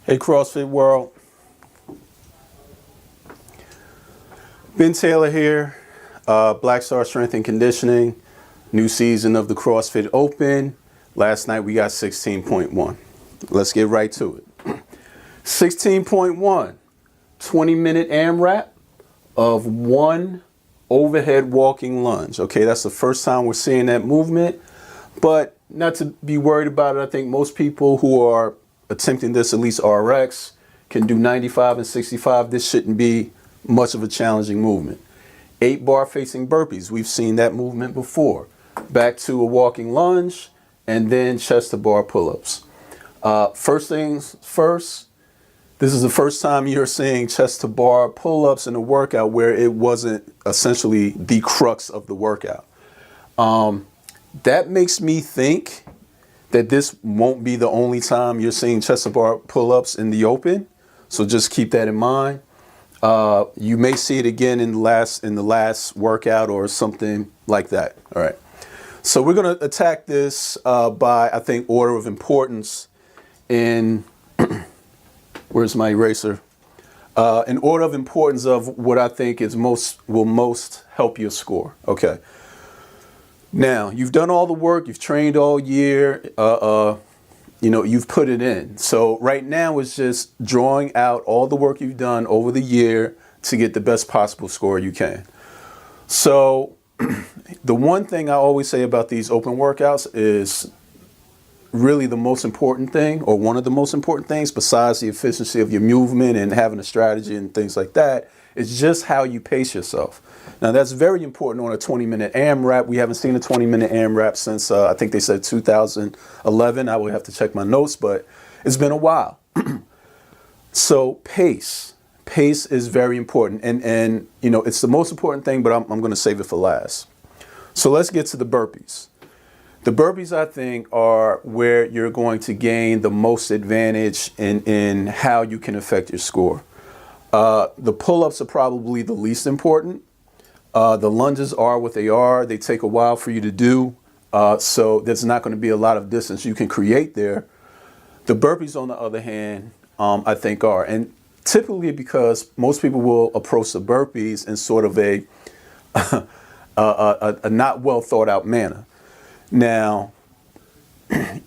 Hey CrossFit world, Ben Taylor here, Black Star Strength and Conditioning, new season of the CrossFit Open. Last night we got 16.1. Let's get right to it. 16.1, 20-minute AMRAP of one overhead walking lunge. Okay, that's the first time we're seeing that movement, but not to be worried about it. I think most people who are attempting this, at least RX, can do 95 and 65. This shouldn't be much of a challenging movement. 8-bar facing burpees. We've seen that movement before. Back to a walking lunge and then chest to bar pull-ups. First things first, this is the first time you're seeing chest to bar pull-ups in a workout where it wasn't essentially the crux of the workout. That makes me think that this won't be the only time you're seeing chest to bar pull-ups in the open. So just keep that in mind. You may see it again in the last workout or something like that. All right. So we're going to attack this by, I think, order of importance in, where's my eraser? In order of importance of what I think is will most help your score. Okay. Now, you've done all the work, you've trained all year, you've put it in. So right now it's just drawing out all the work you've done over the year to get the best possible score you can. So the one thing I always say about these open workouts is really the most important thing, or one of the most important things, besides the efficiency of your movement and having a strategy and things like that, is just how you pace yourself. Now, that's very important on a 20-minute AMRAP. We haven't seen a 20-minute AMRAP since, I think they said 2011. I would have to check my notes, but it's been a while. So pace is very important. And it's the most important thing, but I'm going to save it for last. So let's get to the burpees. The burpees, I think, are where you're going to gain the most advantage in how you can affect your score. The pull-ups are probably the least important. The lunges are what they are. They take a while for you to do. So there's not going to be a lot of distance you can create there. The burpees, on the other hand, I think are. And typically because most people will approach the burpees in sort of a not well thought out manner. Now,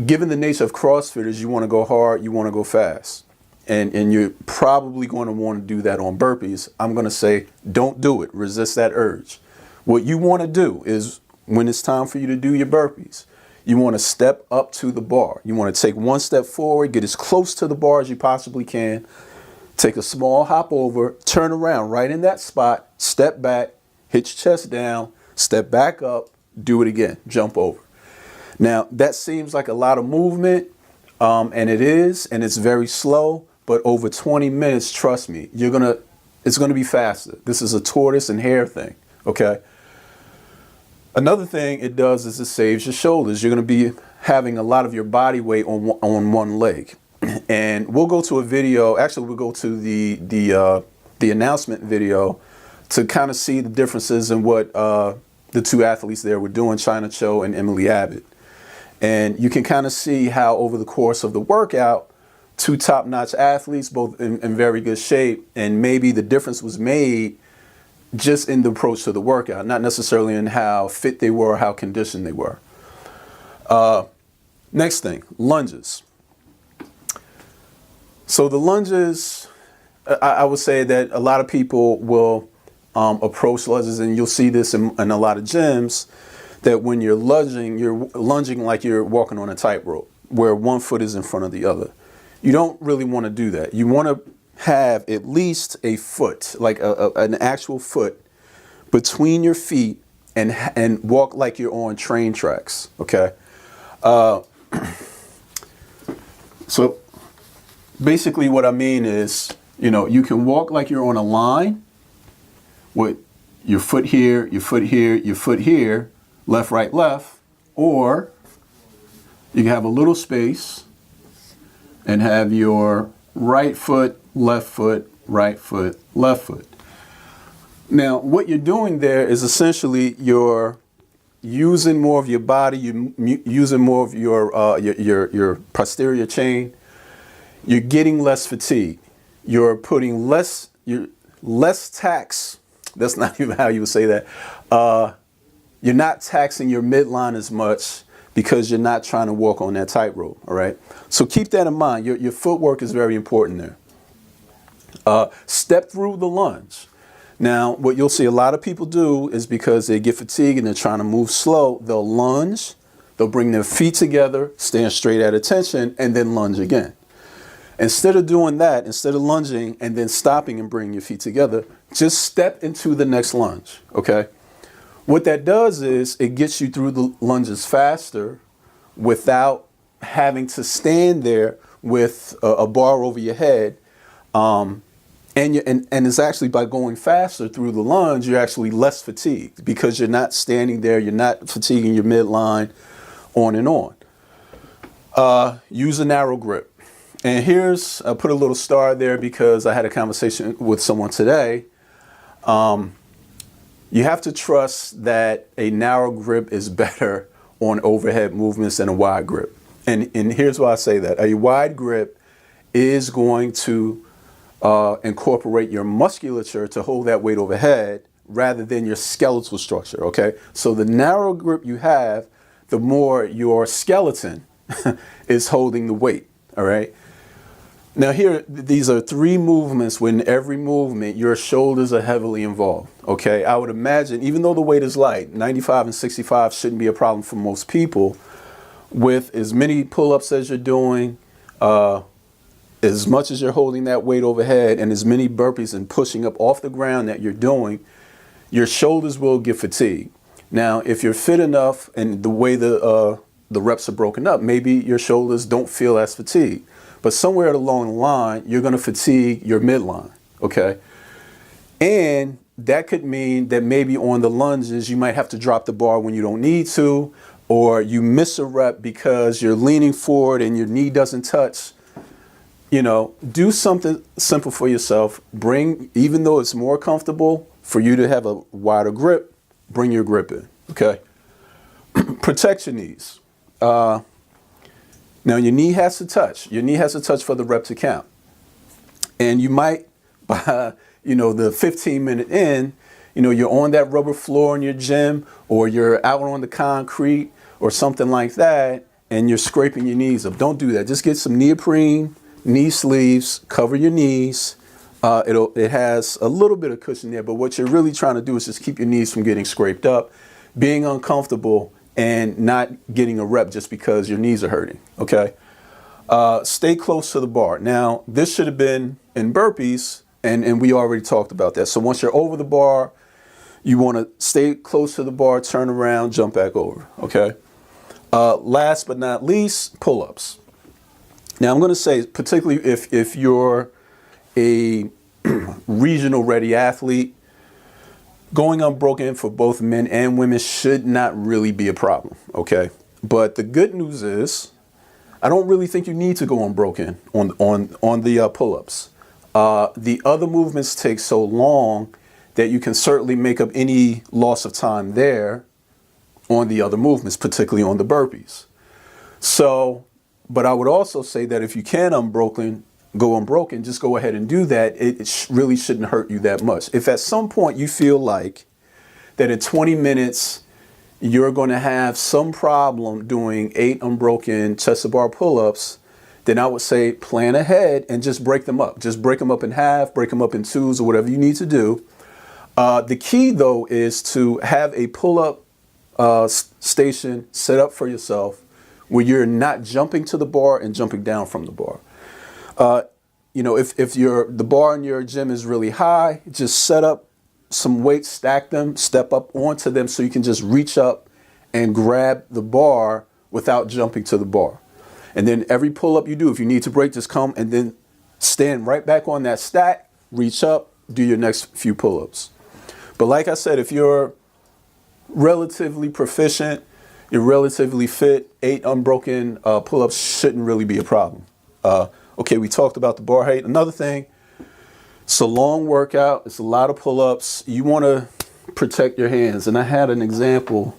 given the nature of CrossFitters, you want to go hard, you want to go fast. And you're probably going to want to do that on burpees. I'm going to say, don't do it. Resist that urge. What you want to do is, when it's time for you to do your burpees, you want to step up to the bar. You want to take one step forward, get as close to the bar as you possibly can, take a small hop over, turn around right in that spot, step back, hit your chest down, step back up, do it again, jump over. Now, that seems like a lot of movement, and it is, and it's very slow. But over 20 minutes, trust me, it's gonna be faster. This is a tortoise and hare thing, okay? Another thing it does is it saves your shoulders. You're gonna be having a lot of your body weight on one leg. And we'll go to a video, actually we'll go to the announcement video to kind of see the differences in what the two athletes there were doing, China Cho and Emily Abbott. And you can kind of see how over the course of the workout, two top-notch athletes, both in very good shape, and maybe the difference was made just in the approach to the workout, not necessarily in how fit they were or how conditioned they were. Next thing, lunges. So the lunges, I would say that a lot of people will approach lunges, and you'll see this in a lot of gyms, that when you're lunging like you're walking on a tightrope, where one foot is in front of the other. You don't really want to do that. You want to have at least a foot, like an actual foot, between your feet and walk like you're on train tracks, okay? So basically what I mean is, you can walk like you're on a line with your foot here, your foot here, your foot here, left, right, left, or you can have a little space and have your right foot, left foot, right foot, left foot. Now, what you're doing there is essentially you're using more of your body, you're using more of your posterior chain. you're getting less fatigue. You're putting less tax. That's not even how you would say that. You're not taxing your midline as much because you're not trying to walk on that tightrope, all right? So keep that in mind. Your footwork is very important there. Step through the lunge. Now, what you'll see a lot of people do is because they get fatigued and they're trying to move slow, they'll lunge, they'll bring their feet together, stand straight at attention, and then lunge again. Instead of doing that, instead of lunging and then stopping and bringing your feet together, just step into the next lunge, okay? What that does is it gets you through the lunges faster without having to stand there with a bar over your head. And it's actually by going faster through the lunge, you're actually less fatigued because you're not standing there, you're not fatiguing your midline, on and on. Use a narrow grip. And here's, I put a little star there because I had a conversation with someone today. You have to trust that a narrow grip is better on overhead movements than a wide grip. And here's why I say that. A wide grip is going to incorporate your musculature to hold that weight overhead rather than your skeletal structure, okay? So the narrow grip you have, the more your skeleton is holding the weight, all right? Now here, these are 3 movements where in every movement, your shoulders are heavily involved, okay? I would imagine, even though the weight is light, 95 and 65 shouldn't be a problem for most people. With as many pull-ups as you're doing, as much as you're holding that weight overhead, and as many burpees and pushing up off the ground that you're doing, your shoulders will get fatigued. Now, if you're fit enough and the way the reps are broken up, maybe your shoulders don't feel as fatigued. But somewhere along the line, you're going to fatigue your midline, okay? And that could mean that maybe on the lunges, you might have to drop the bar when you don't need to, or you miss a rep because you're leaning forward and your knee doesn't touch. You know, do something simple for yourself. Even though it's more comfortable for you to have a wider grip, bring your grip in, okay? Protect your knees. Now, your knee has to touch. Your knee has to touch for the rep to count. And you might, by, the 15-minute in, you're on that rubber floor in your gym, or you're out on the concrete or something like that, and you're scraping your knees up. Don't do that. Just get some neoprene, knee sleeves, cover your knees. It has a little bit of cushion there, but what you're really trying to do is just keep your knees from getting scraped up, being uncomfortable, and not getting a rep just because your knees are hurting, okay? Stay close to the bar. Now, this should have been in burpees, and we already talked about that. So once you're over the bar, you want to stay close to the bar, turn around, jump back over, okay? Last but not least, pull-ups. Now, I'm going to say, particularly if you're a regional ready athlete, going unbroken for both men and women should not really be a problem, okay? But the good news is, I don't really think you need to go unbroken on the pull-ups. The other movements take so long that you can certainly make up any loss of time there on the other movements, particularly on the burpees. So, but I would also say that if you can go unbroken, just go ahead and do that. It really shouldn't hurt you that much. If at some point you feel like that in 20 minutes you're going to have some problem doing 8 unbroken chest to bar pull-ups, then I would say plan ahead and just break them up. Just break them up in half, break them up in 2s, or whatever you need to do. The key, though, is to have a pull-up station set up for yourself where you're not jumping to the bar and jumping down from the bar. If the bar in your gym is really high, just set up some weights, stack them, step up onto them so you can just reach up and grab the bar without jumping to the bar. And then every pull-up you do, if you need to break, just come and then stand right back on that stack, reach up, do your next few pull-ups. But like I said, if you're relatively proficient, you're relatively fit, 8 unbroken pull-ups shouldn't really be a problem. Okay, we talked about the bar height. Another thing, it's a long workout. It's a lot of pull-ups. You want to protect your hands. And I had an example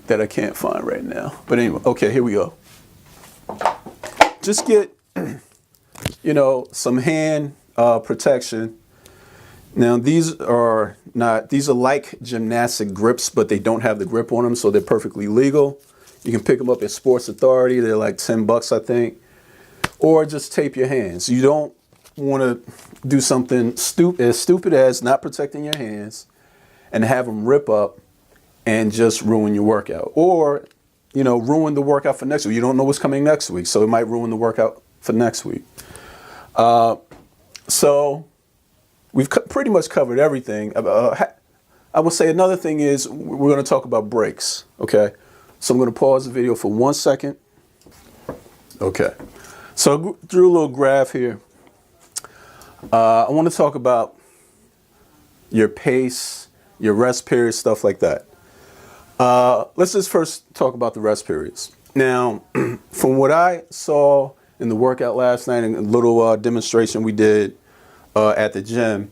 that I can't find right now. But anyway, okay, here we go. Just get some hand protection. Now these are like gymnastic grips, but they don't have the grip on them, so they're perfectly legal. You can pick them up at Sports Authority. They're like $10, I think. Or just tape your hands. You don't want to do something stupid as not protecting your hands and have them rip up and just ruin your workout. Or, ruin the workout for next week. You don't know what's coming next week, so it might ruin the workout for next week. So we've pretty much covered everything. I would say another thing is we're going to talk about breaks, okay? So I'm going to pause the video for 1 second. Okay. So I drew a little graph here. I want to talk about your pace, your rest periods, stuff like that. Let's just first talk about the rest periods. Now, from what I saw in the workout last night and a little demonstration we did at the gym,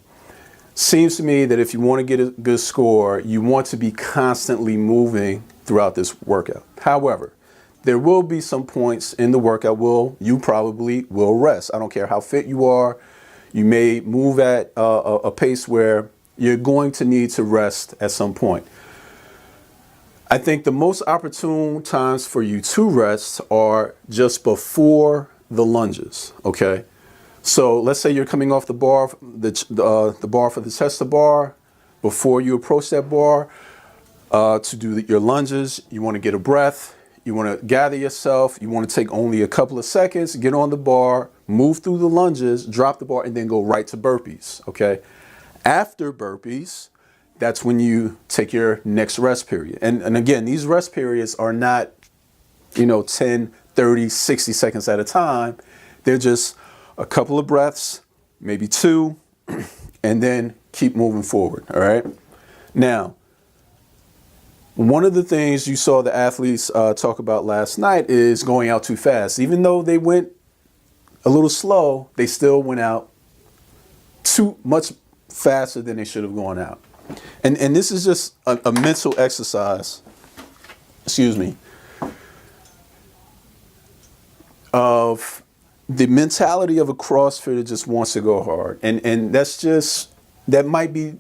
seems to me that if you want to get a good score, you want to be constantly moving throughout this workout. However, there will be some points in the workout you probably will rest. I don't care how fit you are. You may move at a pace where you're going to need to rest at some point. I think the most opportune times for you to rest are just before the lunges, okay? So let's say you're coming off the bar, the bar for the chest to bar. Before you approach that bar to do your lunges, you want to get a breath. You want to gather yourself. You want to take only a couple of seconds, get on the bar, move through the lunges, drop the bar, and then go right to burpees, okay? After burpees, that's when you take your next rest period. And again, these rest periods are not, 10, 30, 60 seconds at a time. They're just a couple of breaths, maybe 2, and then keep moving forward, all right? Now, one of the things you saw the athletes talk about last night is going out too fast. Even though they went a little slow, they still went out too much faster than they should have gone out. And this is just a mental exercise, of the mentality of a CrossFitter just wants to go hard. And that might be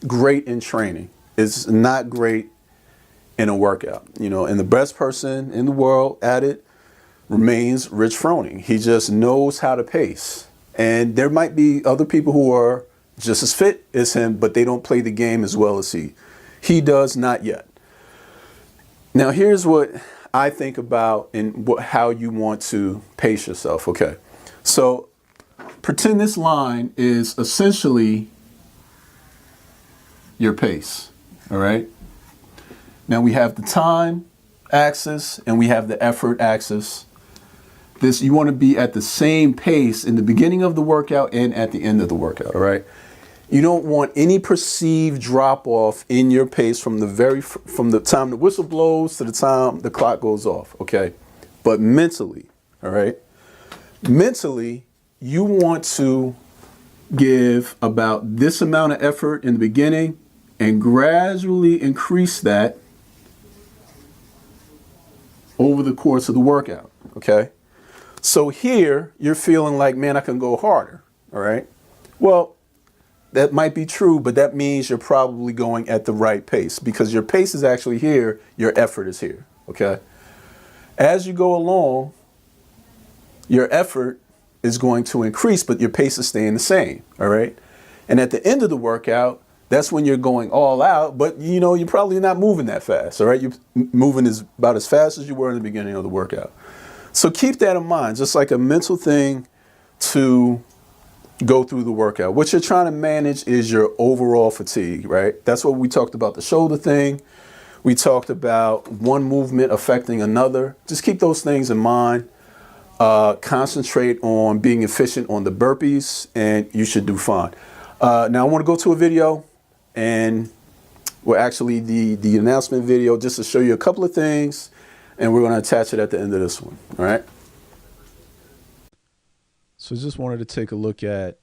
great in training. It's not great in a workout, and the best person in the world at it remains Rich Froning. He just knows how to pace. And there might be other people who are just as fit as him, but they don't play the game as well as he does, not yet. Now, here's what I think about and how you want to pace yourself, okay? So pretend this line is essentially your pace, all right? Now we have the time axis and we have the effort axis. You want to be at the same pace in the beginning of the workout and at the end of the workout, all right? You don't want any perceived drop off in your pace from the time the whistle blows to the time the clock goes off, okay? But mentally, all right? Mentally, you want to give about this amount of effort in the beginning and gradually increase that over the course of the workout, okay? So here, you're feeling like, man, I can go harder, all right? Well, that might be true, but that means you're probably going at the right pace because your pace is actually here, your effort is here, okay? As you go along, your effort is going to increase, but your pace is staying the same, all right? And at the end of the workout, that's when you're going all out, but you're probably not moving that fast, all right? You're moving about as fast as you were in the beginning of the workout. So keep that in mind, just like a mental thing to go through the workout. What you're trying to manage is your overall fatigue, right? That's what we talked about, the shoulder thing. We talked about one movement affecting another. Just keep those things in mind. Concentrate on being efficient on the burpees, and you should do fine. Now I want to go to a video, and actually the announcement video, just to show you a couple of things, and we're going to attach it at the end of this one. All right. So just wanted to take a look at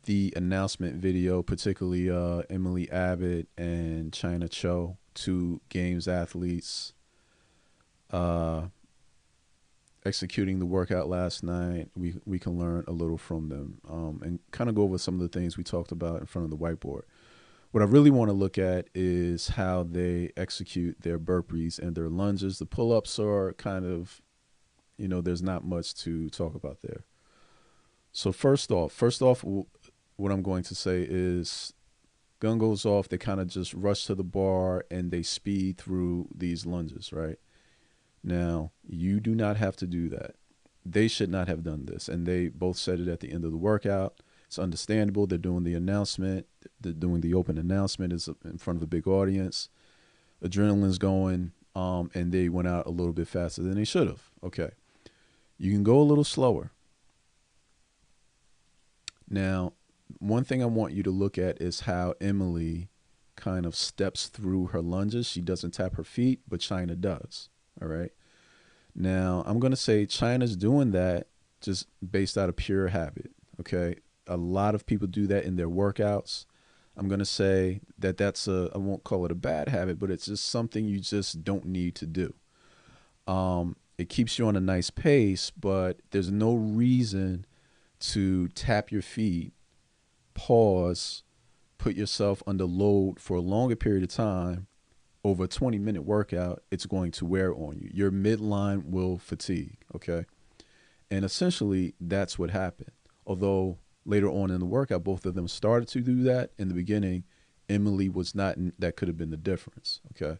the announcement video, particularly Emily Abbott and China Cho, 2 games athletes. executing the workout last night, we can learn a little from them, and kind of go over some of the things we talked about in front of the whiteboard. What I really want to look at is how they execute their burpees and their lunges. The pull-ups are kind of, there's not much to talk about there. So first off, what I'm going to say is gun goes off, they kind of just rush to the bar and they speed through these lunges, right? Now, you do not have to do that. They should not have done this. And they both said it at the end of the workout. It's understandable. They're doing the announcement. They're doing the open announcement. It's in front of a big audience. Adrenaline's going, and they went out a little bit faster than they should have. Okay. You can go a little slower. Now, one thing I want you to look at is how Emily kind of steps through her lunges. She doesn't tap her feet, but China does. All right. Now, I'm going to say China's doing that just based out of pure habit. Okay. A lot of people do that in their workouts. I'm going to say that I won't call it a bad habit, but it's just something you just don't need to do. It keeps you on a nice pace, but there's no reason to tap your feet, pause, put yourself under load for a longer period of time. Over a 20-minute workout, it's going to wear on you. Your midline will fatigue, okay? And essentially, that's what happened. Although later on in the workout, both of them started to do that. In the beginning, Emily was not, and that could have been the difference, okay?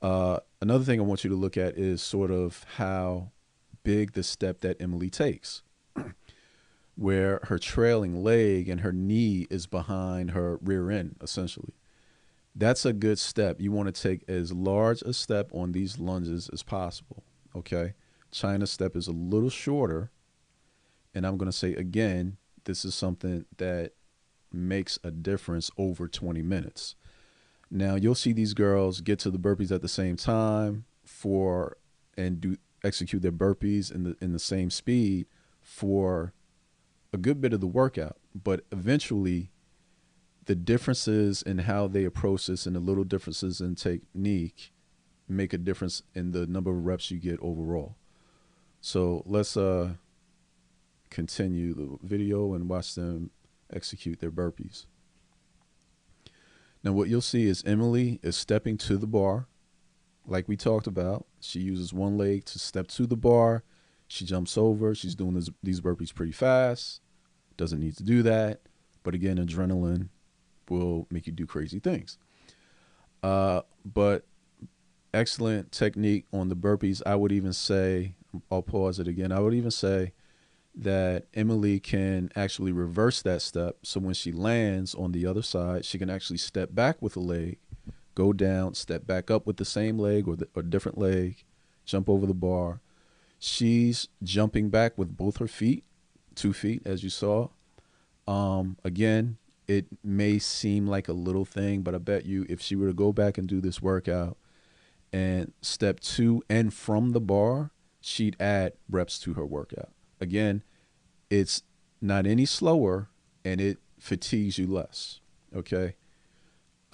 Another thing I want you to look at is sort of how big the step that Emily takes, where her trailing leg and her knee is behind her rear end, essentially. That's a good step. You want to take as large a step on these lunges as possible, okay? China's step is a little shorter, and I'm going to say again, this is something that makes a difference over 20 minutes. Now, you'll see these girls get to the burpees at the same time and execute their burpees in the same speed for a good bit of the workout, but eventually the differences in how they approach this and the little differences in technique make a difference in the number of reps you get overall. So let's continue the video and watch them execute their burpees. Now what you'll see is Emily is stepping to the bar like we talked about. She uses one leg to step to the bar. She jumps over. She's doing these burpees pretty fast. Doesn't need to do that. But again, adrenaline will make you do crazy things. But excellent technique on the burpees. I would even say, I'll pause it again. I would even say that Emily can actually reverse that step. So when she lands on the other side, she can actually step back with a leg, go down, step back up with the same leg or different leg, jump over the bar. She's jumping back with both her feet, 2 feet, as you saw. Again, it may seem like a little thing, but I bet you if she were to go back and do this workout and step to and from the bar, she'd add reps to her workout. Again, it's not any slower and it fatigues you less. Okay.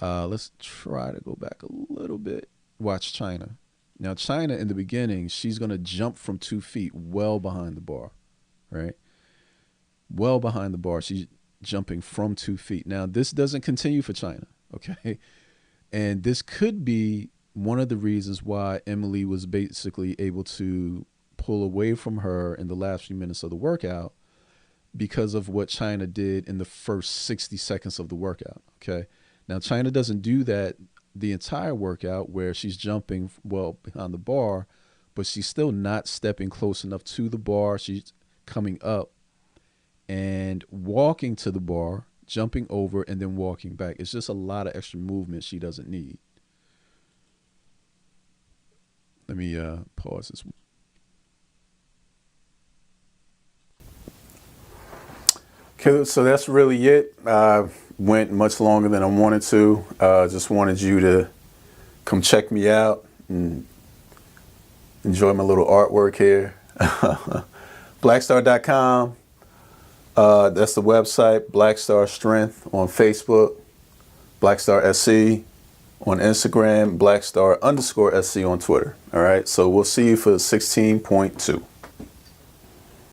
Let's try to go back a little bit. Watch China. Now, China in the beginning, she's going to jump from 2 feet well behind the bar, right? Well behind the bar. She's jumping from 2 feet. Now, this doesn't continue for China, okay? And this could be one of the reasons why Emily was basically able to pull away from her in the last few minutes of the workout because of what China did in the first 60 seconds of the workout, okay? Now, China doesn't do that the entire workout where she's jumping well behind the bar, but she's still not stepping close enough to the bar. She's coming up and walking to the bar, jumping over, and then walking back. It's just a lot of extra movement she doesn't need. Let me pause this one. Okay, so that's really it. Went much longer than I wanted to. Just wanted you to come check me out and enjoy my little artwork here. Blackstar.com. That's the website. Blackstar Strength on Facebook. Blackstar SC on Instagram. Blackstar_SC on Twitter. All right. So we'll see you for 16.2.